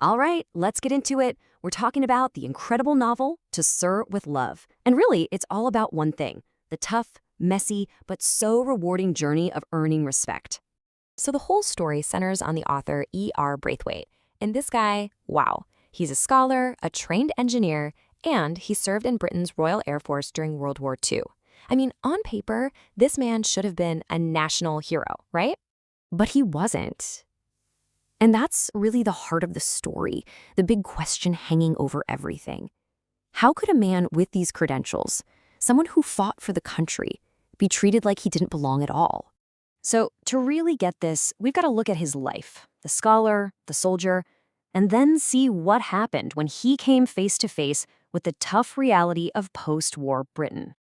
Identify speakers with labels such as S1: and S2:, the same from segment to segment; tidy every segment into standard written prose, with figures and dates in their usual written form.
S1: All right, let's get into it. We're talking about the incredible novel, To Sir with Love. And really, it's all about one thing, the tough, messy, but so rewarding journey of earning respect.
S2: So the whole story centers on the author E.R. Braithwaite. And this guy, wow, he's a scholar, a trained engineer, and he served in Britain's Royal Air Force during World War II. I mean, on paper, this man should have been a national hero, right?
S1: But he wasn't. And that's really the heart of the story, the big question hanging over everything. How could a man with these credentials, someone who fought for the country, be treated like he didn't belong at all? So to really get this, we've got to look at his life, the scholar, the soldier, and then see what happened when he came face to face with the tough reality of post-war Britain.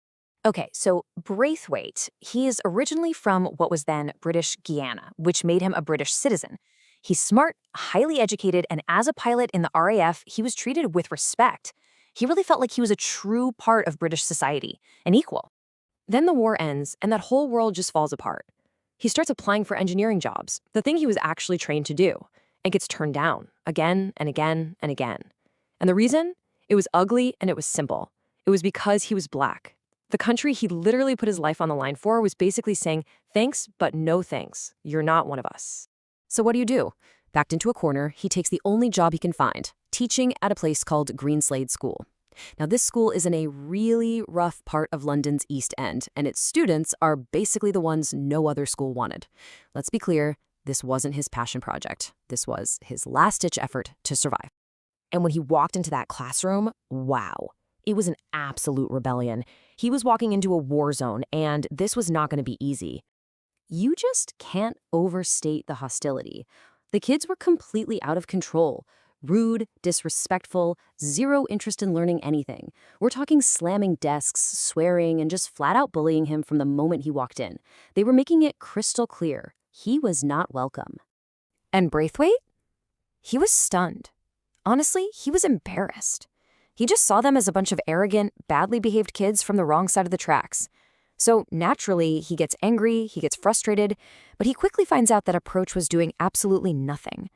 S2: Okay, so Braithwaite, he is originally from what was then British Guiana, which made him a British citizen. He's smart, highly educated, and as a pilot in the RAF, he was treated with respect. He really felt like he was a true part of British society, an equal. Then the war ends, and that whole world just falls apart. He starts applying for engineering jobs, the thing he was actually trained to do, and gets turned down again and again and again. And the reason? It was ugly and it was simple. It was because he was black. The country he literally put his life on the line for was basically saying, thanks, but no thanks. You're not one of us.
S1: So what do? Backed into a corner, he takes the only job he can find, teaching at a place called Greenslade School. Now, this school is in a really rough part of London's East End, and its students are basically the ones no other school wanted. Let's be clear, this wasn't his passion project. This was his last-ditch effort to survive.
S2: And when he walked into that classroom, wow, it was an absolute rebellion. He was walking into a war zone, and this was not going to be easy.
S1: You just can't overstate the hostility. The kids were completely out of control. Rude, disrespectful, zero interest in learning anything. We're talking slamming desks, swearing, and just flat-out bullying him from the moment he walked in. They were making it crystal clear. He was not welcome.
S2: And Braithwaite? He was stunned. Honestly, he was embarrassed. He just saw them as a bunch of arrogant, badly behaved kids from the wrong side of the tracks. So naturally, he gets angry, he gets frustrated, but he quickly finds out that approach was doing absolutely nothing.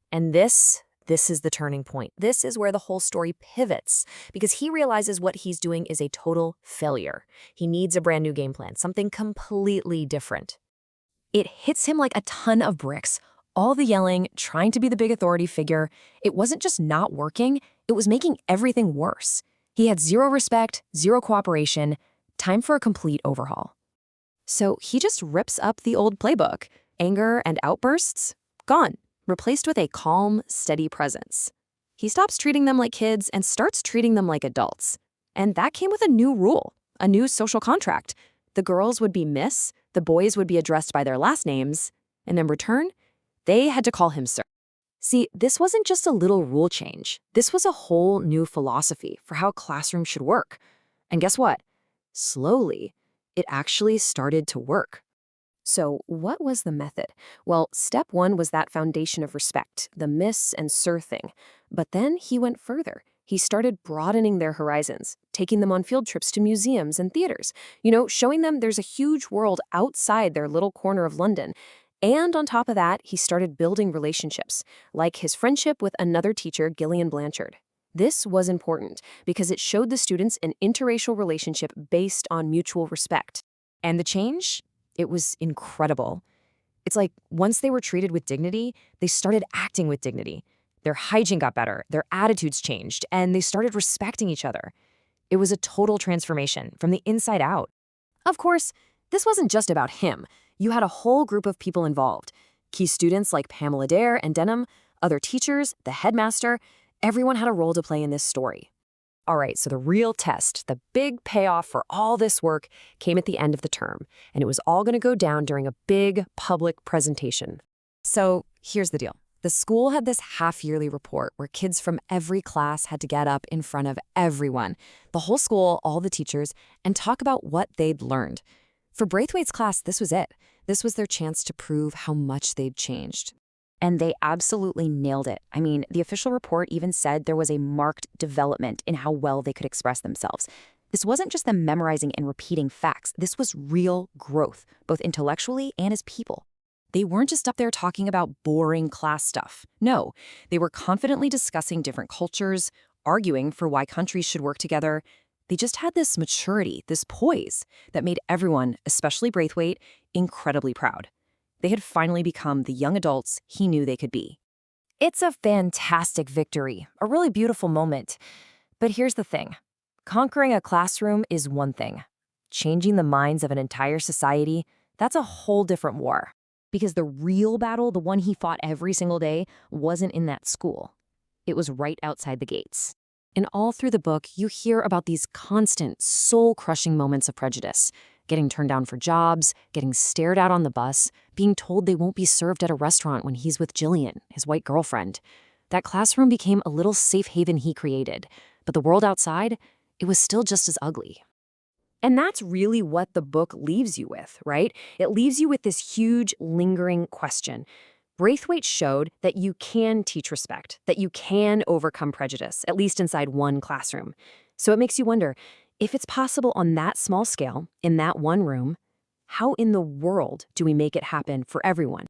S2: And this is the turning point. This is where the whole story pivots, because he realizes what he's doing is a total failure. He needs a brand new game plan, something completely different. It hits him like a ton of bricks. All the yelling, trying to be the big authority figure, it wasn't just not working, it was making everything worse. He had zero respect, zero cooperation. Time for a complete overhaul. So he just rips up the old playbook. Anger and outbursts? Gone. Replaced with a calm, steady presence. He stops treating them like kids and starts treating them like adults. And that came with a new rule, a new social contract. The girls would be Miss, the boys would be addressed by their last names, and in return, they had to call him Sir. See, this wasn't just a little rule change. This was a whole new philosophy for how classrooms should work. And guess what? Slowly, it actually started to work. So what was the method? Well, step one was that foundation of respect, the Miss and Sir thing. But then he went further. He started broadening their horizons, taking them on field trips to museums and theaters, showing them there's a huge world outside their little corner of London. And on top of that, he started building relationships, like his friendship with another teacher, Gillian Blanchard. This was important because it showed the students an interracial relationship based on mutual respect. And the change? It was incredible. It's like once they were treated with dignity, they started acting with dignity. Their hygiene got better, their attitudes changed, and they started respecting each other. It was a total transformation from the inside out. Of course, this wasn't just about him. You had a whole group of people involved. Key students like Pamela Dare and Denham, other teachers, the headmaster. Everyone had a role to play in this story. All right, so the real test, the big payoff for all this work came at the end of the term, and it was all going to go down during a big public presentation. So here's the deal. The school had this half-yearly report where kids from every class had to get up in front of everyone, the whole school, all the teachers, and talk about what they'd learned. For Braithwaite's class, this was it. This was their chance to prove how much they'd changed. And they absolutely nailed it. I mean, the official report even said there was a marked development in how well they could express themselves. This wasn't just them memorizing and repeating facts. This was real growth, both intellectually and as people. They weren't just up there talking about boring class stuff. No, they were confidently discussing different cultures, arguing for why countries should work together. They just had this maturity, this poise that made everyone, especially Braithwaite, incredibly proud. They had finally become the young adults he knew they could be.
S1: It's a fantastic victory, a really beautiful moment. But here's the thing. Conquering a classroom is one thing. Changing the minds of an entire society, that's a whole different war. Because the real battle, the one he fought every single day, wasn't in that school. It was right outside the gates. And all through the book, you hear about these constant, soul-crushing moments of prejudice. Getting turned down for jobs, getting stared at on the bus, being told they won't be served at a restaurant when he's with Jillian, his white girlfriend. That classroom became a little safe haven he created. But the world outside, it was still just as ugly. And that's really what the book leaves you with, right? It leaves you with this huge, lingering question. Braithwaite showed that you can teach respect, that you can overcome prejudice, at least inside one classroom. So it makes you wonder, if it's possible on that small scale, in that one room, how in the world do we make it happen for everyone?